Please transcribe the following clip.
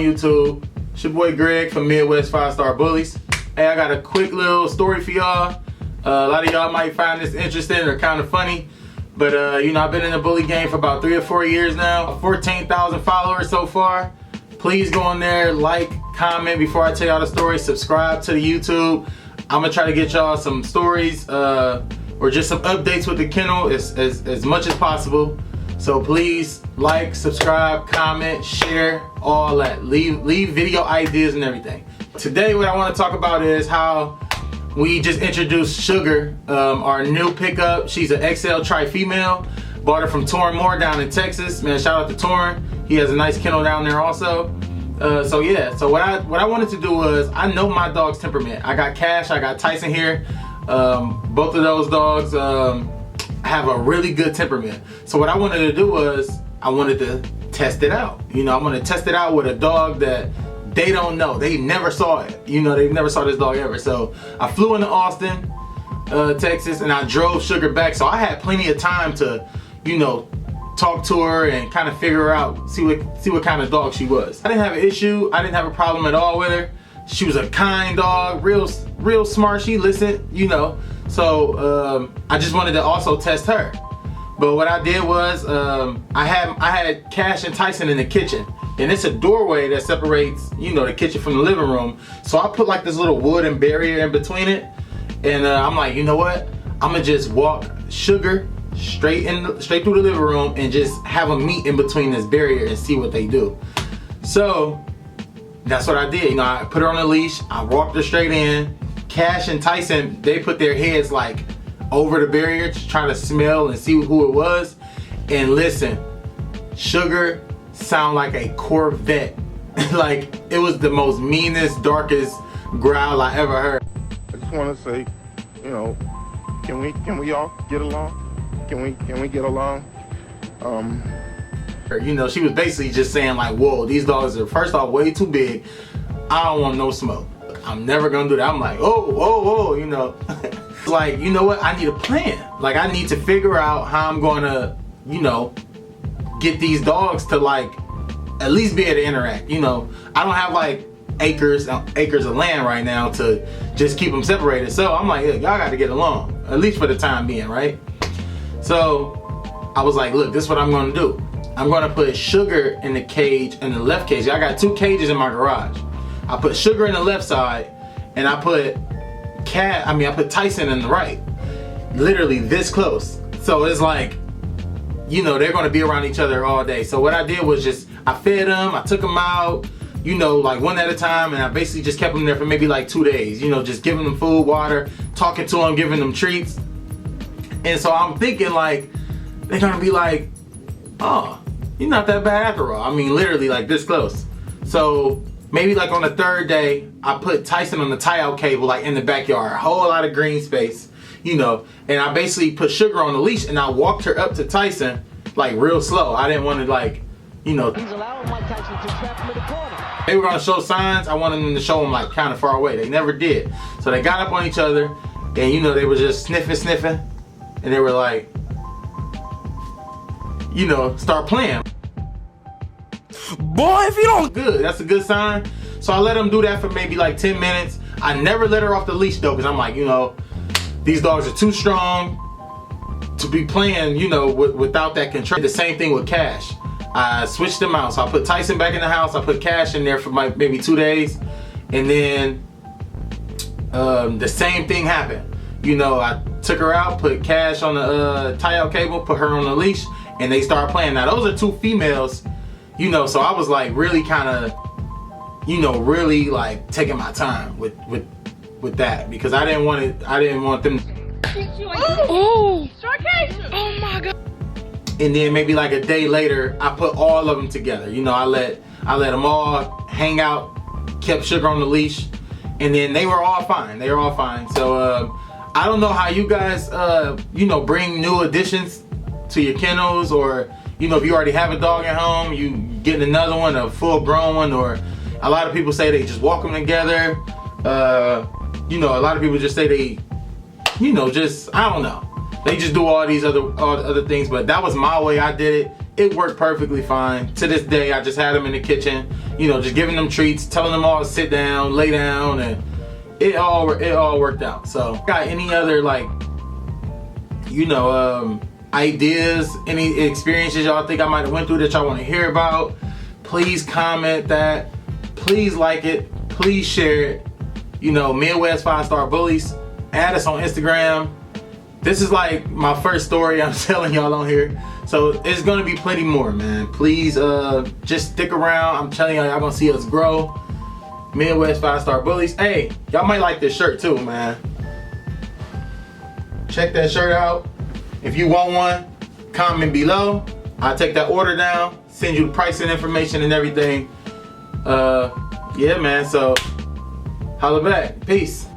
YouTube. It's your boy Greg from Midwest 5-Star Bullies. Hey, I got a quick little story for y'all. A lot of y'all might find this interesting or kind of funny, but you know, I've been in the bully game for about 3 or 4 years now. 14,000 followers so far. Please go on there, like, comment before I tell y'all the story. Subscribe to the YouTube. I'm gonna try to get y'all some stories or just some updates with the kennel as much as possible. So please like, subscribe, comment, share, all that. Leave video ideas and everything. Today what I want to talk about is how we just introduced Sugar, our new pickup. She's an XL tri-female. Bought her from Torrin Moore down in Texas. Man, shout out to Torrin. He has a nice kennel down there also. So yeah, so what I wanted to do was, I know my dog's temperament. I got Cash, I got Tyson here. Both of those dogs have a really good temperament. So what I wanted to do was, I wanted to test it out. You know, I'm gonna test it out with a dog that they don't know. They never saw it. You know, they never saw this dog ever. So I flew into Austin, Texas, and I drove Sugar back. So I had plenty of time to, you know, talk to her and kind of figure out, see what kind of dog she was. I didn't have an issue. I didn't have a problem at all with her. She was a kind dog, real smart. She listened, you know. So I just wanted to also test her. But what I did was, I had Cash and Tyson in the kitchen, and it's a doorway that separates, you know, the kitchen from the living room. So I put like this little wooden barrier in between it, and I'm like, you know what? I'm gonna just walk Sugar straight through the living room and just have them meet in between this barrier and see what they do. So that's what I did. You know, I put her on a leash, I walked her straight in. Cash and Tyson, they put their heads like over the barrier to try to smell and see who it was. And listen, Sugar sound like a Corvette. Like, it was the most meanest, darkest growl I ever heard. I just want to say, you know, can we all get along? Can we get along? You know, she was basically just saying like, whoa, these dogs are first off way too big. I don't want no smoke. I'm never gonna do that. I'm like, oh, you know. Like, you know what? I need a plan. Like, I need to figure out how I'm gonna, you know, get these dogs to like at least be able to interact. You know, I don't have like acres of land right now to just keep them separated. So I'm like, yeah, y'all got to get along, at least for the time being, right? So I was like, look, this is what I'm gonna do. I'm gonna put Sugar in the cage, in the left cage. I got 2 cages in my garage. I put Sugar in the left side, and I put Tyson in the right. Literally this close. So it's like, you know, they're gonna be around each other all day. So what I did was just, I fed them, I took them out, you know, like one at a time, and I basically just kept them there for maybe like 2 days. You know, just giving them food, water, talking to them, giving them treats. And so I'm thinking like, they're gonna be like, oh, you're not that bad after all. I mean, literally like this close. So maybe like on the 3rd day, I put Tyson on the tie-out cable, like in the backyard, a whole lot of green space, you know, and I basically put Sugar on the leash, and I walked her up to Tyson, like real slow. I didn't want to like, you know, he's allowing Mike Tyson to trap him in the corner. They were gonna show signs. I wanted them to show them like kind of far away. They never did. So they got up on each other, and you know, they were just sniffing, and they were like, you know, start playing. Boy, if you don't, good, that's a good sign. So I let them do that for maybe like 10 minutes. I never let her off the leash though, because I'm like, you know, these dogs are too strong to be playing, you know, without that control. The same thing with Cash. I switched them out. So I put Tyson back in the house. I put Cash in there for like maybe 2 days. And then the same thing happened. You know, I took her out, put Cash on the tie-out cable, put her on the leash, and they started playing. Now those are 2 females. You know, so I was like really kind of, you know, really like taking my time with that, because I didn't want them. Oh my God. And then maybe like a day later, I put all of them together. You know, I let them all hang out, kept Sugar on the leash, and then they were all fine. They were all fine. So I don't know how you guys, you know, bring new additions to your kennels, or you know, if you already have a dog at home, you getting another one, a full grown one, or a lot of people say they just walk them together. You know, a lot of people just say they, you know, just, I don't know. They just do all these other things, but that was my way I did it. it worked perfectly fine. To this day, I just had them in the kitchen, you know, just giving them treats, telling them all to sit down, lay down, and it all worked out. So, got any other, like, you know, ideas, any experiences y'all think I might have went through that y'all want to hear about, please comment that. Please like it. Please share it. You know, Midwest 5-Star Bullies. Add us on Instagram. This is like my first story I'm telling y'all on here. So it's gonna be plenty more, man. Please just stick around. I'm telling y'all gonna see us grow. Midwest 5-Star Bullies. Hey, y'all might like this shirt too, man. Check that shirt out. If you want one, comment below. I'll take that order down, send you the pricing information and everything. Yeah, man, so holla back. Peace.